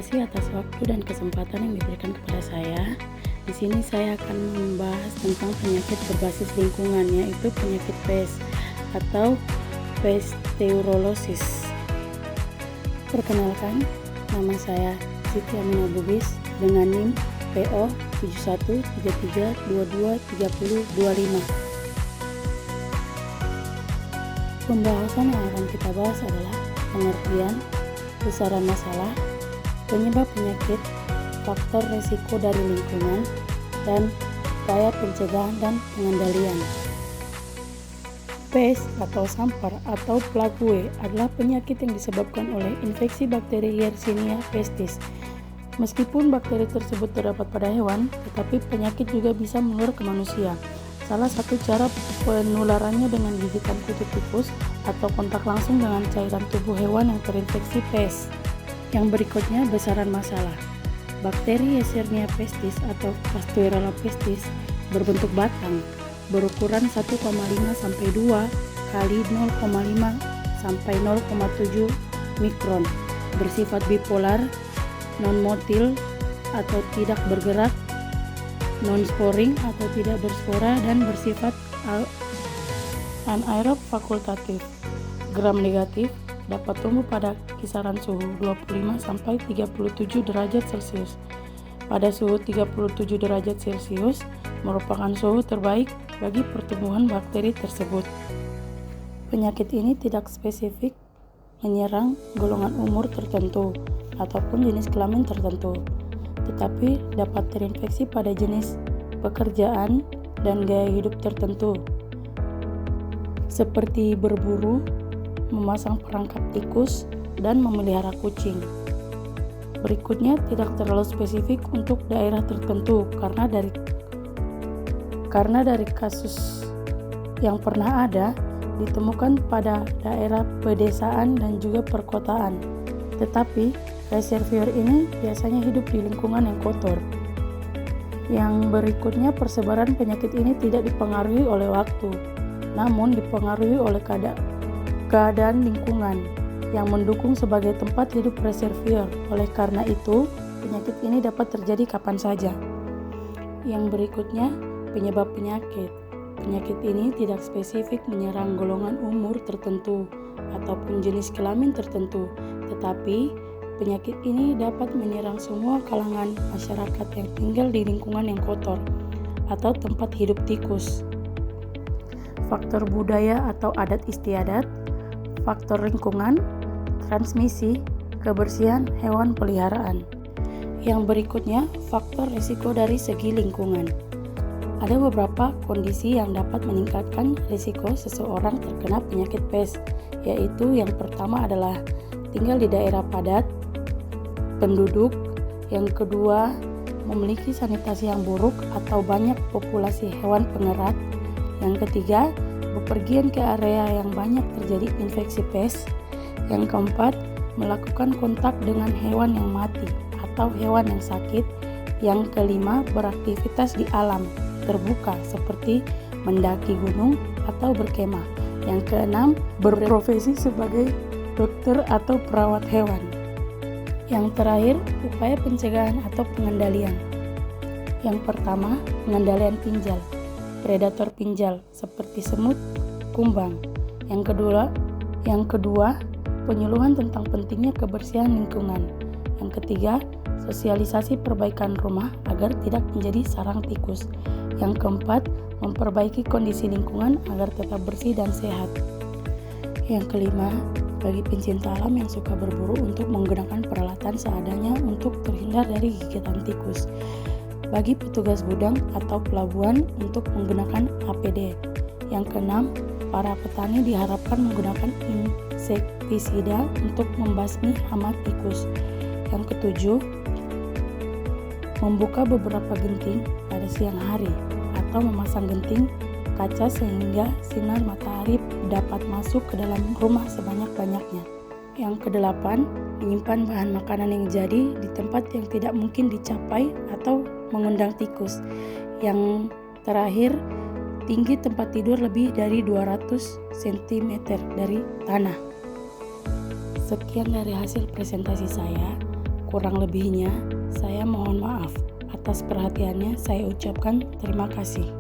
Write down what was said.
kasih atas waktu dan kesempatan yang diberikan kepada saya. Di sini saya akan membahas tentang penyakit berbasis lingkungan, yaitu penyakit PES atau Pesteurosis. Perkenalkan, nama saya Siti Aminah Bugis dengan NIM PO 7133223025. Pembahasan yang akan kita bahas adalah pengertian, besaran masalah, penyebab penyakit, faktor resiko dari lingkungan, dan upaya pencegahan dan pengendalian. PES atau SAMPAR atau plague adalah penyakit yang disebabkan oleh infeksi bakteri Yersinia pestis. Meskipun bakteri tersebut terdapat pada hewan, tetapi penyakit juga bisa menular ke manusia. Salah satu cara penularannya dengan gigitan kutu tikus atau kontak langsung dengan cairan tubuh hewan yang terinfeksi PES. Yang berikutnya, besaran masalah. Bakteri Yersinia pestis atau Pasteurella pestis berbentuk batang, berukuran 1,5 sampai 2 kali 0,5 sampai 0,7 mikron, bersifat bipolar, non-motil atau tidak bergerak, non-sporing atau tidak berspora, dan bersifat anaerob fakultatif. Gram negatif, dapat tumbuh pada kisaran suhu 25 sampai 37 derajat Celcius. Pada suhu 37 derajat Celcius merupakan suhu terbaik bagi pertumbuhan bakteri tersebut. Penyakit ini tidak spesifik menyerang golongan umur tertentu ataupun jenis kelamin tertentu, tetapi dapat terinfeksi pada jenis pekerjaan dan gaya hidup tertentu, seperti berburu, memasang perangkap tikus, dan memelihara kucing. Berikutnya tidak terlalu spesifik untuk daerah tertentu karena dari kasus yang pernah ada ditemukan pada daerah pedesaan dan juga perkotaan. Tetapi reservoir ini biasanya hidup di lingkungan yang kotor. Yang berikutnya, persebaran penyakit ini tidak dipengaruhi oleh waktu, namun dipengaruhi oleh keadaan lingkungan yang mendukung sebagai tempat hidup reservoir. Oleh karena itu, penyakit ini dapat terjadi kapan saja. Yang berikutnya, penyebab penyakit. Penyakit ini tidak spesifik menyerang golongan umur tertentu ataupun jenis kelamin tertentu, tetapi penyakit ini dapat menyerang semua kalangan masyarakat yang tinggal di lingkungan yang kotor atau tempat hidup tikus. Faktor budaya atau adat istiadat, faktor lingkungan, transmisi, kebersihan hewan peliharaan. Yang berikutnya, faktor risiko dari segi lingkungan. Ada beberapa kondisi yang dapat meningkatkan risiko seseorang terkena penyakit PES, yaitu yang pertama adalah tinggal di daerah padat penduduk, yang kedua memiliki sanitasi yang buruk atau banyak populasi hewan pengerat, yang ketiga bepergian ke area yang banyak terjadi infeksi PES, yang keempat melakukan kontak dengan hewan yang mati atau hewan yang sakit, yang kelima beraktivitas di alam terbuka seperti mendaki gunung atau berkemah, yang keenam berprofesi sebagai dokter atau perawat hewan. Yang terakhir, upaya pencegahan atau pengendalian. Yang pertama, pengendalian pinjal, predator pinjal seperti semut, kumbang. Yang kedua, penyuluhan tentang pentingnya kebersihan lingkungan. Yang ketiga, sosialisasi perbaikan rumah agar tidak menjadi sarang tikus. Yang keempat, memperbaiki kondisi lingkungan agar tetap bersih dan sehat. Yang kelima, bagi pencinta alam yang suka berburu untuk menggunakan peralatan seadanya untuk terhindar dari gigitan tikus. Bagi petugas gudang atau pelabuhan untuk menggunakan APD. Yang keenam, para petani diharapkan menggunakan insektisida untuk membasmi hama tikus. Yang ketujuh, membuka beberapa genting pada siang hari atau memasang genting kaca sehingga sinar matahari dapat masuk ke dalam rumah sebanyak-banyaknya. Yang kedelapan, menyimpan bahan makanan yang jadi di tempat yang tidak mungkin dicapai atau mengundang tikus. Yang terakhir, tinggi tempat tidur lebih dari 200 cm dari tanah. Sekian dari hasil presentasi saya. Kurang lebihnya, saya mohon maaf. Atas perhatiannya, saya ucapkan terima kasih.